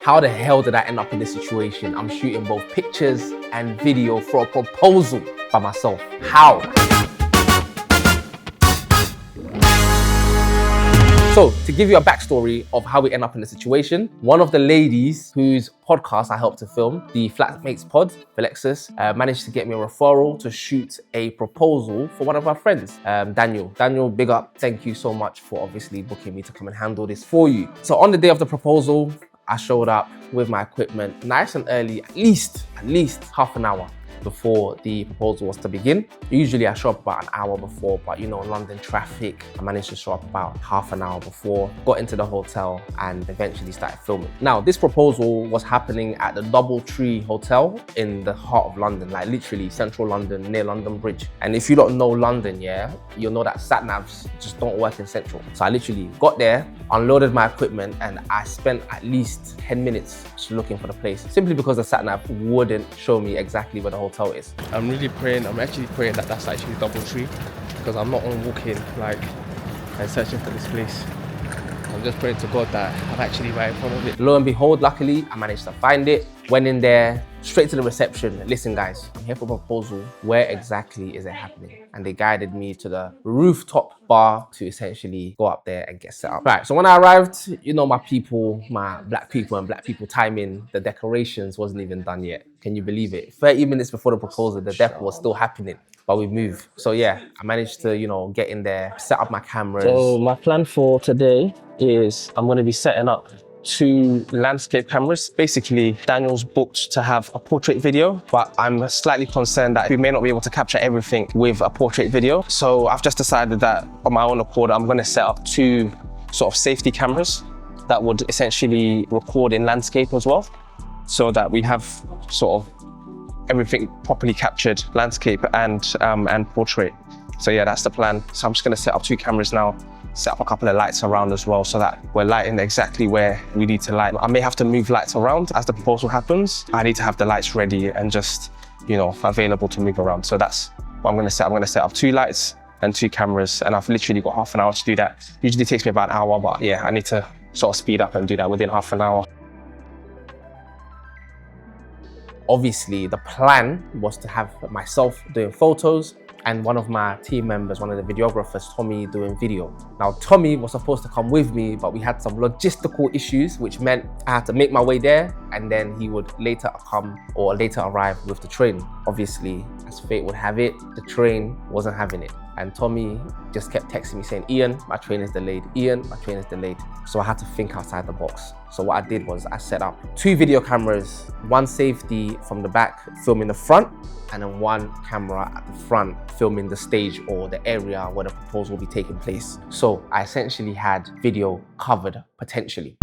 How the hell did I end up in this situation? I'm shooting both pictures and video for a proposal by myself. How? So, to give you a backstory of how we end up in the situation, one of the ladies whose podcast I helped to film, the Flatmates Pod, Alexis, managed to get me a referral to shoot a proposal for one of our friends, Daniel. Daniel, big up. Thank you so much for obviously booking me to come and handle this for you. So on the day of the proposal, I showed up with my equipment nice and early, at least half an hour before the proposal was to begin. Usually I show up about an hour before, but you know, London traffic, I managed to show up about half an hour before, got into the hotel and eventually started filming. Now, this proposal was happening at the DoubleTree Hotel in the heart of London, like literally central London, near London Bridge. And if you don't know London, yeah, you'll know that sat-navs just don't work in central. So I literally got there, unloaded my equipment, and I spent at least 10 minutes just looking for the place, simply because the sat-nav wouldn't show me exactly where the hotel is. I'm actually praying that that's actually DoubleTree, because I'm not on walking like and searching for this place. I'm just praying to God that I'm actually right in front of it. Lo and behold, luckily, I managed to find it. Went in there, straight to the reception. Listen guys, I'm here for a proposal. Where exactly is it happening? And they guided me to the rooftop bar to essentially go up there and get set up. Right, so when I arrived, you know, my black people timing, the decorations wasn't even done yet. Can you believe it? 30 minutes before the proposal, the deco was still happening, but we moved. So yeah, I managed to, you know, get in there, set up my cameras. So my plan for today is I'm going to be setting up 2 landscape cameras. Basically, Daniel's booked to have a portrait video, but I'm slightly concerned that we may not be able to capture everything with a portrait video. So I've just decided that on my own accord, I'm going to set up 2 sort of safety cameras that would essentially record in landscape as well, so that we have sort of everything properly captured, landscape and portrait. So yeah, that's the plan. So I'm just going to set up 2 cameras now, set up a couple of lights around as well, so that we're lighting exactly where we need to light. I may have to move lights around as the proposal happens. I need to have the lights ready and just, you know, available to move around. So that's what I'm going to set. I'm going to set up 2 lights and 2 cameras, and I've literally got half an hour to do that. Usually takes me about an hour, but yeah, I need to sort of speed up and do that within half an hour. Obviously, the plan was to have myself doing photos and one of my team members, one of the videographers, Tommy, doing video. Now, Tommy was supposed to come with me, but we had some logistical issues, which meant I had to make my way there, and then he would later come or later arrive with the train. Obviously, as fate would have it, the train wasn't having it. And Tommy just kept texting me saying, Ian, my train is delayed. Ian, my train is delayed. So I had to think outside the box. So what I did was I set up 2 video cameras, 1 safety from the back filming the front, and then 1 camera at the front filming the stage or the area where the proposal will be taking place. So I essentially had video covered potentially.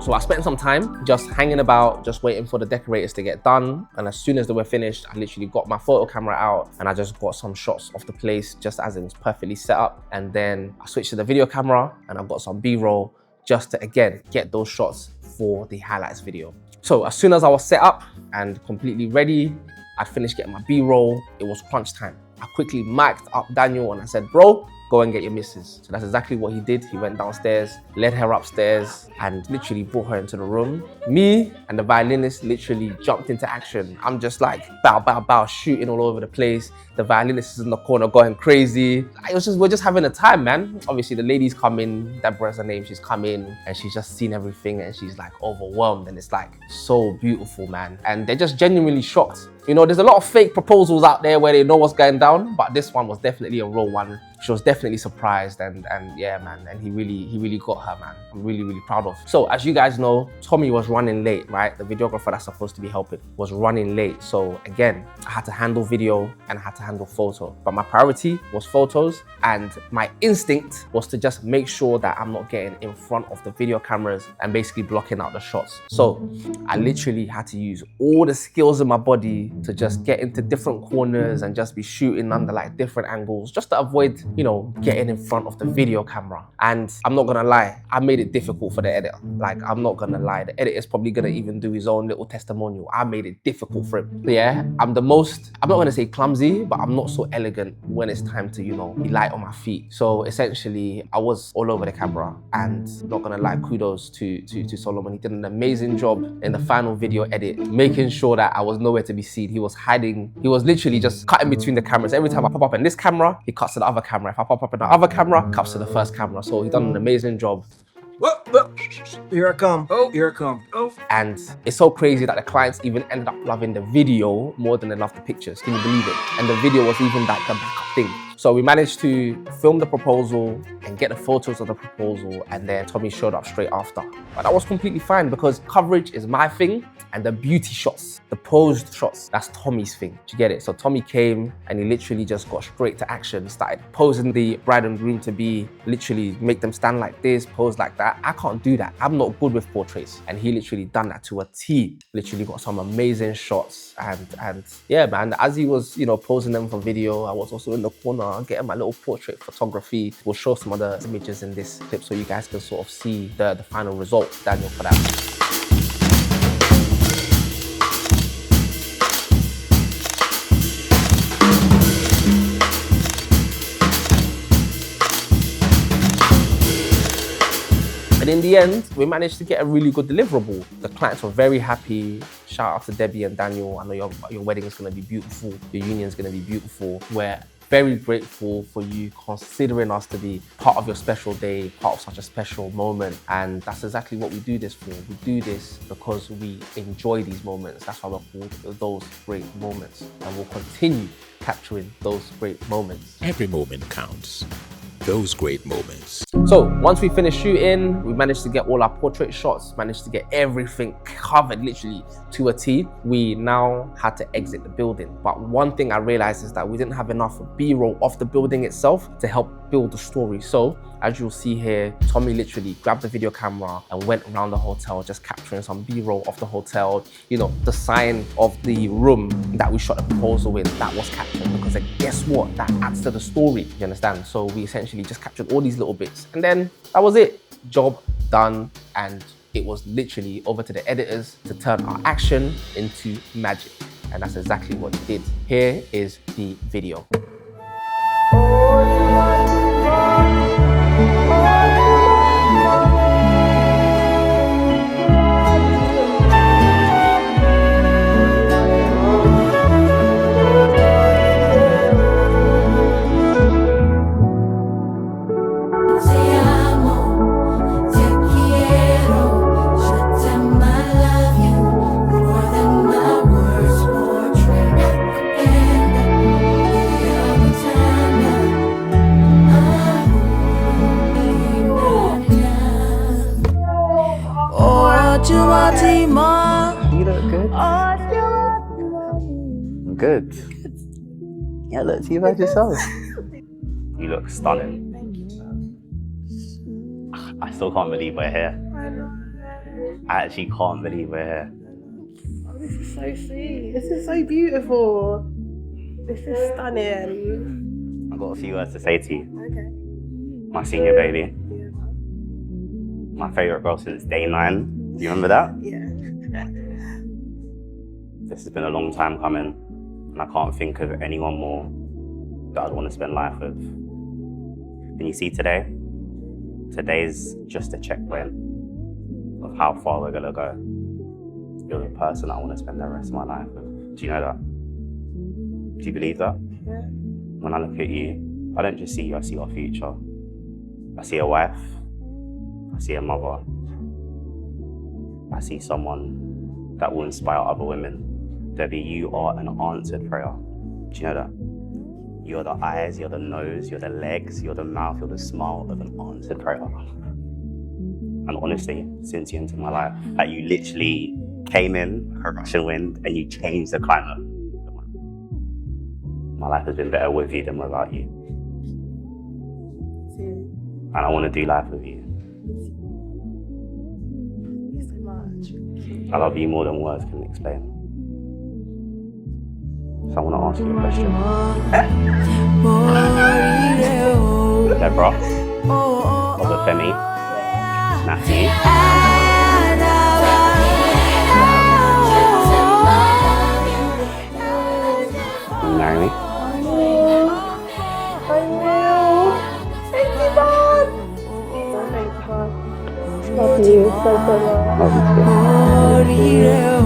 So I spent some time just hanging about, just waiting for the decorators to get done. And as soon as they were finished, I literally got my photo camera out and I just got some shots of the place just as it was perfectly set up. And then I switched to the video camera and I've got some B-roll just to, again, get those shots for the highlights video. So as soon as I was set up and completely ready, I'd finished getting my B-roll. It was crunch time. I quickly mic'd up Daniel and I said, bro, go and get your missus. So that's exactly what he did. He went downstairs, led her upstairs, and literally brought her into the room. Me and the violinist literally jumped into action. I'm just like, bow, bow, bow, shooting all over the place. The violinist is in the corner going crazy. We're just having a time, man. Obviously, the lady's coming, Deborah's her name, she's come in, and she's just seen everything, and she's like overwhelmed, and it's like so beautiful, man. And they're just genuinely shocked. You know, there's a lot of fake proposals out there where they know what's going down, but this one was definitely a real one. She was definitely surprised, and yeah, man, and he really got her, man. I'm really proud of. So as you guys know, Tommy was running late, right? The videographer that's supposed to be helping was running late. So again, I had to handle video and I had to handle photo, but my priority was photos, and my instinct was to just make sure that I'm not getting in front of the video cameras and basically blocking out the shots. So I literally had to use all the skills in my body to just get into different corners and just be shooting under like different angles, just to avoid you know, getting in front of the video camera. And I'm not gonna lie, I made it difficult for the editor. Like, I'm not gonna lie, the editor's probably gonna even do his own little testimonial. I made it difficult for him. But yeah, I'm not gonna say clumsy, but I'm not so elegant when it's time to, you know, be light on my feet. So essentially, I was all over the camera, and not gonna lie, kudos to Solomon. He did an amazing job in the final video edit, making sure that I was nowhere to be seen. He was hiding, he was literally just cutting between the cameras. Every time I pop up in this camera, he cuts to the other camera. If I pop up in the other camera, cuts to the first camera. So he done an amazing job. Whoa. Here I come. Oh, here I come. Oh. And it's so crazy that the clients even ended up loving the video more than they loved the pictures. Can you believe it? And the video was even like the backup thing. So we managed to film the proposal and get the photos of the proposal, and then Tommy showed up straight after. But that was completely fine because coverage is my thing, and the beauty shots, the posed shots, that's Tommy's thing. Do you get it? So Tommy came and he literally just got straight to action, started posing the bride and groom to be, literally make them stand like this, pose like that. I can't do that. I'm not good with portraits. And he literally done that to a T. Literally got some amazing shots. And yeah, man, as he was, you know, posing them for video, I was also in the corner getting my little portrait photography. We'll show some other images in this clip so you guys can sort of see the final result. Daniel, for that. And in the end, we managed to get a really good deliverable. The clients were very happy. Shout out to Debbie and Daniel. I know your wedding is gonna be beautiful. Your union is gonna be beautiful. We're very grateful for you considering us to be part of your special day, part of such a special moment. And that's exactly what we do this for. We do this because we enjoy these moments. That's why we're called Those Great Moments. And we'll continue capturing those great moments. Every moment counts. Those great moments. So once we finished shooting, we managed to get all our portrait shots, managed to get everything covered literally to a T. We now had to exit the building. But one thing I realized is that we didn't have enough B-roll of the building itself to help build the story. So as you'll see here, Tommy literally grabbed the video camera and went around the hotel, just capturing some B-roll of the hotel. You know, the sign of the room that we shot the proposal in, that was captured, because guess what? That adds to the story, you understand? So we essentially just captured all these little bits, and then that was it. Job done. And it was literally over to the editors to turn our action into magic. And that's exactly what they did. Here is the video. You look good. Good. Yeah, look, you about yourself. You look stunning. I still can't believe we're here. I actually can't believe we're here. Oh, this is so sweet. This is so beautiful. This is stunning. I've got a few words to say to you. Okay. My senior baby. Yeah. My favourite girl since day 9. Do you remember that? Yeah. This has been a long time coming, and I can't think of anyone more that I'd want to spend life with. And you see today's just a checkpoint of how far we're gonna go. You're the person I want to spend the rest of my life with. Do you know that? Do you believe that? Yeah. When I look at you, I don't just see you, I see your future. I see a wife, I see a mother, I see someone that will inspire other women. Debbie, you are an answered prayer. Do you know that? You're the eyes, you're the nose, you're the legs, you're the mouth, you're the smile of an answered prayer. And honestly, since you entered my life, that you literally came in, a Russian wind, and you changed the climate. My life has been better with you than without you. And I want to do life with you. Thank you so much. I love you more than words can explain. So I want to ask you a question. Deborah, Obafemi, Natty. Will you marry me? I will. Thank you, Dad. Thank you, Dad. Love you so much. Love you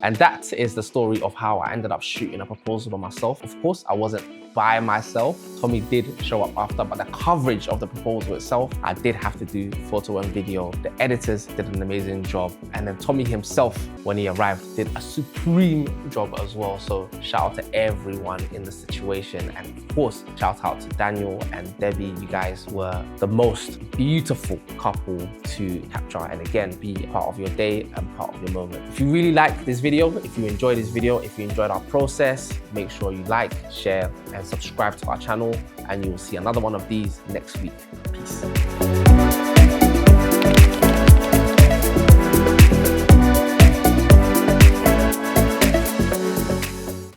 And that is the story of how I ended up shooting a proposal by myself. Of course, I wasn't by myself. Tommy did show up after, but the coverage of the proposal itself, I did have to do photo and video. The editors did an amazing job. And then Tommy himself, when he arrived, did a supreme job as well. So shout out to everyone in the situation. And of course, shout out to Daniel and Debbie. You guys were the most beautiful couple to capture and again, be part of your day and part of your moment. If you really like this video, if you enjoyed this video, if you enjoyed our process, make sure you like, share, and subscribe to our channel, and you will see another one of these next week. Peace.